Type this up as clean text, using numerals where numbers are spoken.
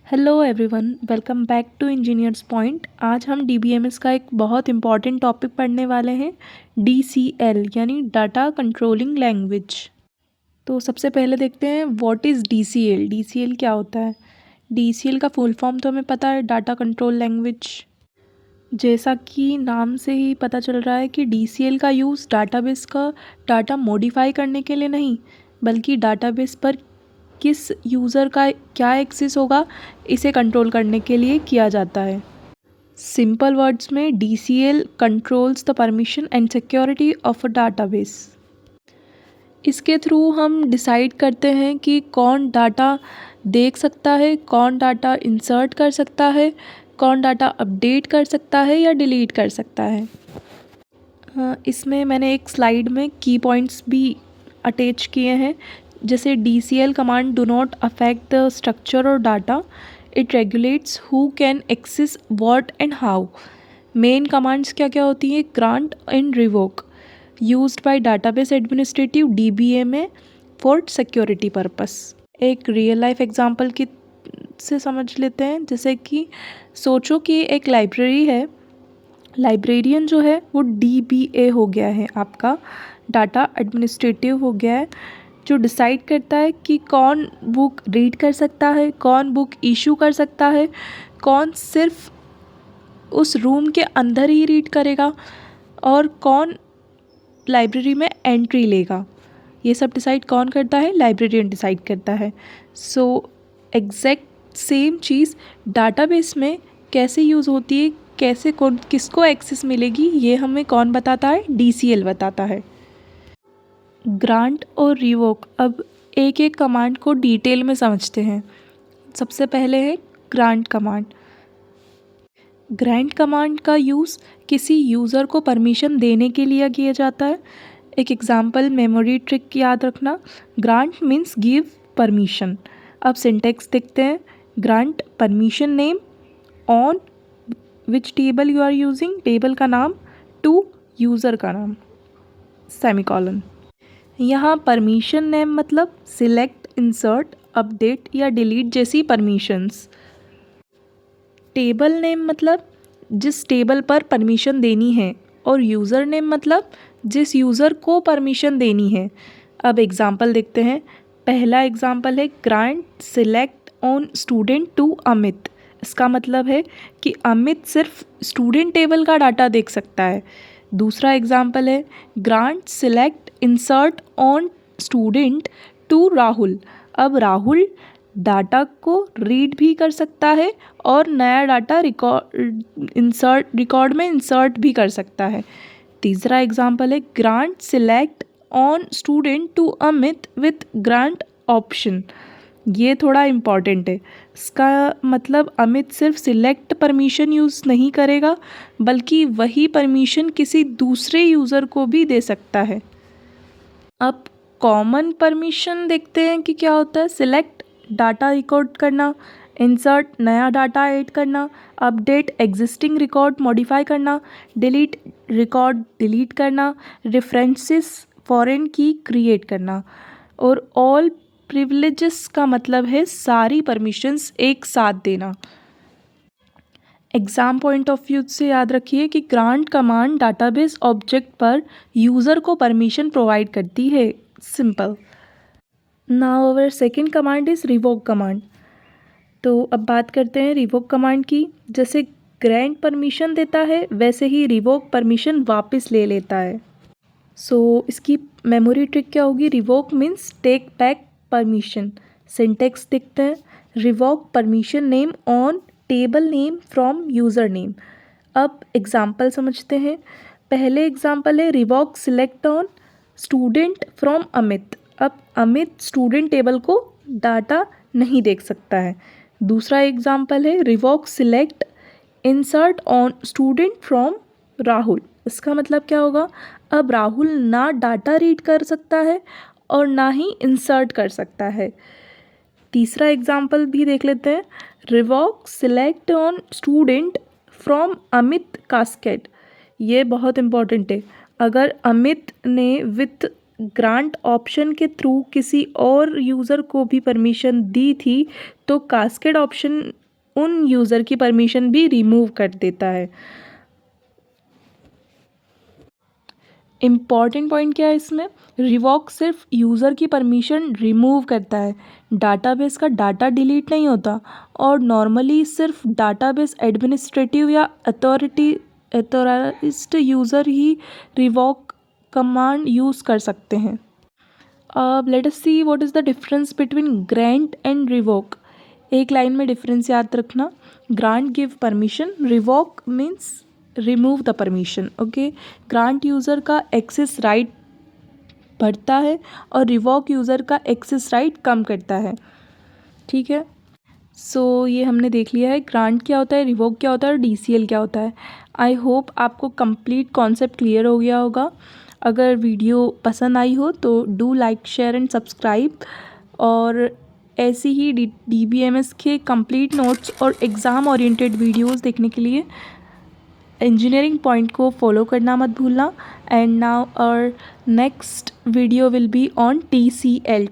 Hello everyone, welcome back to engineers point. आज हम DBMS का एक बहुत इंपॉर्टेंट टॉपिक पढ़ने वाले हैं, डीसीएल यानी डाटा कंट्रोलिंग लैंग्वेज। तो सबसे पहले देखते हैं व्हाट इज़ डीसीएल। डीसीएल क्या होता है? डीसीएल का फुल फॉर्म तो हमें पता है, डाटा कंट्रोल लैंग्वेज। जैसा कि नाम से ही पता चल रहा है कि डीसीएल का यूज़ डाटाबेस का डाटा मॉडिफाई करने के लिए नहीं, बल्कि डाटाबेस पर किस यूज़र का क्या एक्सेस होगा इसे कंट्रोल करने के लिए किया जाता है। सिंपल वर्ड्स में DCL controls the permission and security of a database. इसके थ्रू हम डिसाइड करते हैं कि कौन डाटा देख सकता है, कौन डाटा इंसर्ट कर सकता है, कौन डाटा अपडेट कर सकता है या डिलीट कर सकता है। इसमें मैंने एक स्लाइड में की पॉइंट्स भी अटैच किए हैं, जैसे DCL command do not affect the structure और data, it regulates who can access what and how. Main commands क्या क्या होती हैं? Grant and revoke, used by database administrative DBMA for security purpose. एक रियल लाइफ एग्जांपल की से समझ लेते हैं, जैसे कि सोचो कि एक लाइब्रेरी है, लाइब्रेरियन जो है वो DBA हो गया है, आपका डाटा एडमिनिस्ट्रेटिव हो गया है, जो डिसाइड करता है कि कौन बुक रीड कर सकता है, कौन बुक इशू कर सकता है, कौन सिर्फ उस रूम के अंदर ही रीड करेगा और कौन लाइब्रेरी में एंट्री लेगा। ये सब डिसाइड कौन करता है? लाइब्रेरियन डिसाइड करता है। सो एग्जैक्ट सेम चीज़ डाटाबेस में कैसे यूज़ होती है, कैसे कौन किसको एक्सेस मिलेगी, ये हमें कौन बताता है? DCL बताता है। ग्रांट और रिवोक, अब एक एक कमांड को डिटेल में समझते हैं। सबसे पहले है ग्रांट कमांड। ग्रांट कमांड का यूज़ किसी यूज़र को परमिशन देने के लिए किया जाता है। एक एग्जांपल मेमोरी ट्रिक याद रखना, ग्रांट मीन्स गिव परमिशन। अब सिंटेक्स देखते हैं। Grant permission name on which table you are using, table का नाम, टू यूज़र का नाम, सेमीकॉलन। यहाँ परमिशन नेम मतलब सिलेक्ट, इंसर्ट, अपडेट या डिलीट जैसी परमिशंस। टेबल नेम मतलब जिस टेबल पर परमिशन देनी है, और यूज़र नेम मतलब जिस यूज़र को परमिशन देनी है। अब एग्जांपल देखते हैं। पहला एग्जांपल है grant select on student to Amit. इसका मतलब है कि अमित सिर्फ स्टूडेंट टेबल का डाटा देख सकता है। दूसरा एग्जांपल है grant select insert on student to Rahul. अब राहुल डाटा को रीड भी कर सकता है और नया डाटा रिकॉर्ड में इंसर्ट भी कर सकता है। तीसरा एग्जांपल है grant select on student to Amit with grant option. ये थोड़ा इम्पॉर्टेंट है। इसका मतलब अमित सिर्फ सिलेक्ट परमिशन यूज़ नहीं करेगा, बल्कि वही परमिशन किसी दूसरे यूज़र को भी दे सकता है। अब कॉमन परमिशन देखते हैं कि क्या होता है। सिलेक्ट डाटा रिकॉर्ड करना, इंसर्ट नया डाटा ऐड करना, अपडेट एग्जिस्टिंग रिकॉर्ड मॉडिफाई करना, डिलीट रिकॉर्ड डिलीट करना, रेफरेंसेस फॉरेन की क्रिएट करना, और ऑल प्रिविलेजेस का मतलब है सारी परमिशंस एक साथ देना। एग्ज़ाम पॉइंट ऑफ व्यू से याद रखिए कि ग्रांट कमांड डाटाबेस ऑब्जेक्ट पर यूज़र को परमिशन प्रोवाइड करती है। Simple. Now our second command is revoke command. तो अब बात करते हैं रिवोक कमांड की। जैसे ग्रांट परमिशन देता है, वैसे ही रिवोक परमिशन वापस ले लेता है। सो इसकी मेमोरी ट्रिक क्या होगी? Revoke means take back permission. Syntax देखते हैं। Revoke permission name on table name from user name. अब एग्जाम्पल समझते हैं। पहले एग्जाम्पल है revoke select on student from Amit. अब अमित स्टूडेंट टेबल को डाटा नहीं देख सकता है। दूसरा एग्जाम्पल है revoke select insert on student from Rahul. इसका मतलब क्या होगा? अब राहुल ना डाटा रीड कर सकता है और ना ही इंसर्ट कर सकता है। तीसरा एग्जाम्पल भी देख लेते हैं। Revoke select on student from Amit casket. ये बहुत इम्पॉर्टेंट है। अगर अमित ने विथ ग्रांट ऑप्शन के थ्रू किसी और यूज़र को भी परमिशन दी थी तो कास्केड ऑप्शन उन यूज़र की परमिशन भी रिमूव कर देता है। इम्पॉर्टेंट पॉइंट क्या है इसमें, रिवॉक सिर्फ यूज़र की परमिशन रिमूव करता है, डाटाबेस का डाटा डिलीट नहीं होता। और नॉर्मली सिर्फ डाटाबेस एडमिनिस्ट्रेटिव या अथॉराइज्ड यूज़र ही रिवॉक कमांड यूज़ कर सकते हैं। अब let us see what is the difference between grant and revoke. एक लाइन में डिफरेंस याद रखना, grant give permission, revoke means remove the permission. Okay, grant user का एक्सेस राइट बढ़ता है और रिवॉक यूज़र का एक्सेस राइट कम करता है। ठीक है, सो ये हमने देख लिया है ग्रांट क्या होता है, रिवॉक क्या होता है और DCL क्या होता है। आई होप आपको कंप्लीट कॉन्सेप्ट क्लियर हो गया होगा। अगर वीडियो पसंद आई हो तो do like share and subscribe, और ऐसी ही DBMS के कंप्लीट नोट्स और एग्ज़ाम ओरिएंटेड वीडियोस देखने के लिए इंजीनियरिंग पॉइंट को फॉलो करना मत भूलना। And now our next video will be on TCL।